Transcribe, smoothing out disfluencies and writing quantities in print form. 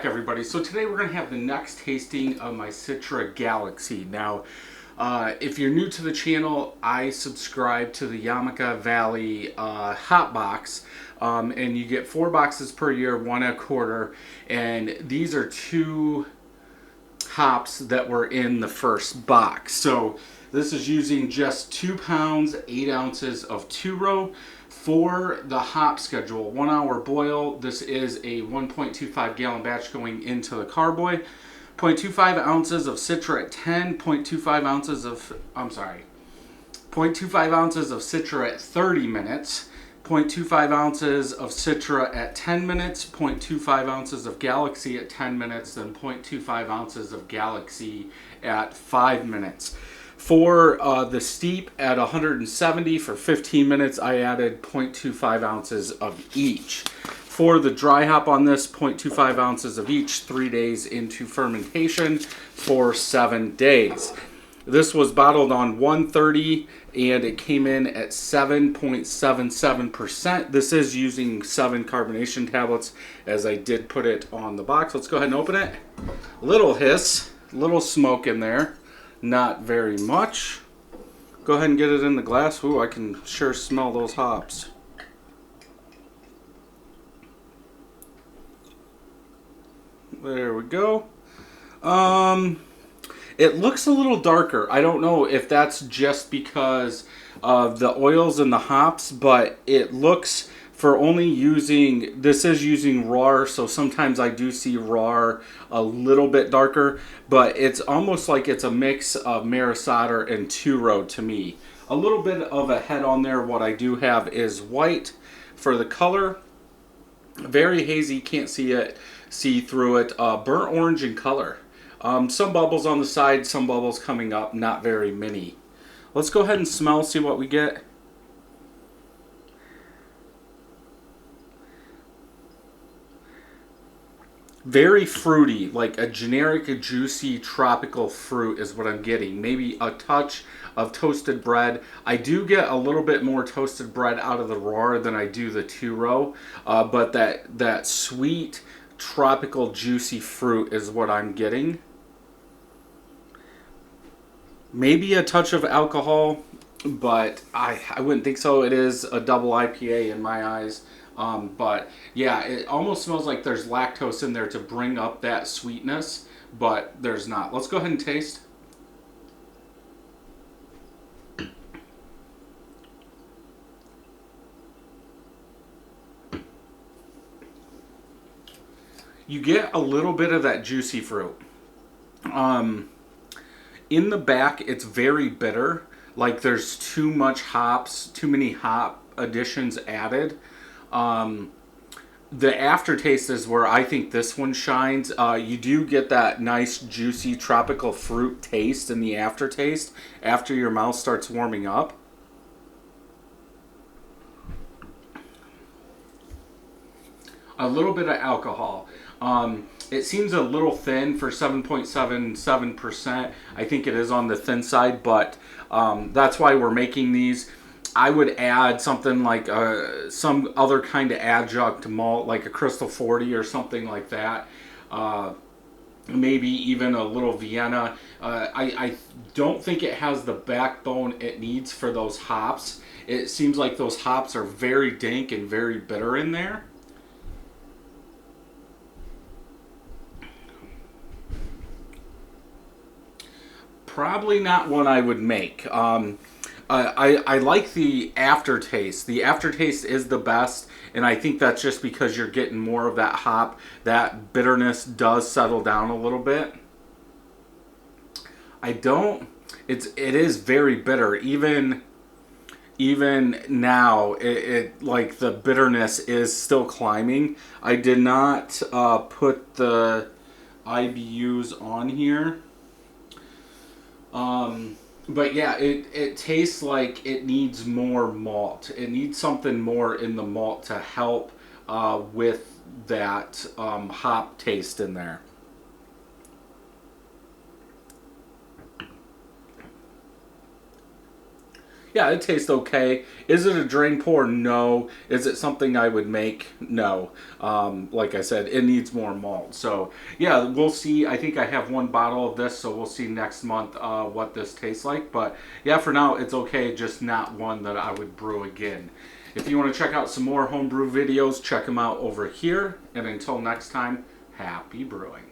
back, everybody. So today we're going to have the next tasting of my Citra Galaxy. Now, if you're new to the channel, I subscribe to the Yamaka Valley Hot Box, and you get 4 boxes per year, 1 a quarter, and these are 2 hops that were in the first box. So this is using just 2 pounds, 8 ounces of 2-row. For the hop schedule, 1 hour boil. This is a 1.25 gallon batch going into the carboy. 0.25 ounces of Citra at 10, 0.25 ounces of, 0.25 ounces of Citra at 30 minutes, 0.25 ounces of Citra at 10 minutes, 0.25 ounces of Galaxy at 10 minutes, then 0.25 ounces of Galaxy at 5 minutes. For the steep at 170 for 15 minutes, I added 0.25 ounces of each. For the dry hop on this, 0.25 ounces of each, 3 days into fermentation for 7 days. This was bottled on 130 and it came in at 7.77%. This is using 7 carbonation tablets, as I did put it on the box. Let's go ahead and open it. Little hiss, little smoke in there. Not very much. Go ahead and get it in the glass. Ooh, I can sure smell those hops. There we go. It looks a little darker. I don't know if that's just because of the oils and the hops, but it looks, for only using, this is using raw, so sometimes I do see raw a little bit darker, but it's almost like it's a mix of Maris Otter and 2-row to me. A little bit of a head on there. What I do have is white for the color. Very hazy, can't see through it. Burnt orange in color. Some bubbles on the side, some bubbles coming up, not very many. Let's go ahead and smell, see what we get. Very fruity, like a generic juicy tropical fruit is what I'm getting. Maybe a touch of toasted bread. I do get a little bit more toasted bread out of the raw than I do the 2-row, but that sweet tropical juicy fruit is what I'm getting. Maybe a touch of alcohol, but I wouldn't think so. It is a double IPA in my eyes. But yeah, it almost smells like there's lactose in there to bring up that sweetness, but there's not. Let's go ahead and taste. You get a little bit of that juicy fruit. In the back, it's very bitter. Like there's too much hops, too many hop additions added. The aftertaste is where I think this one shines. You do get that nice juicy tropical fruit taste in the aftertaste after your mouth starts warming up. A little bit of alcohol. It seems a little thin for 7.77%. I think it is on the thin side, but that's why we're making these. I would add something like some other kind of adjunct malt, like a Crystal 40 or something like that. Maybe even a little Vienna. I don't think it has the backbone it needs for those hops. It seems like those hops are very dank and very bitter in there. Probably not one I would make. I like the aftertaste. The aftertaste is the best, and I think that's just because you're getting more of that hop. That bitterness does settle down a little bit. It is very bitter. Even now, it like the bitterness is still climbing. I did not put the IBUs on here. But yeah, it tastes like it needs more malt. It needs something more in the malt to help with that hop taste in there. yeah, it tastes okay. Is it a drain pour? No. Is it something I would make? No. Like I said, it needs more malt. So yeah, we'll see. I think I have one bottle of this, so we'll see next month what this tastes like. But yeah, for now it's okay, just not one that I would brew again. If you want to check out some more homebrew videos, check them out over here. And until next time, happy brewing.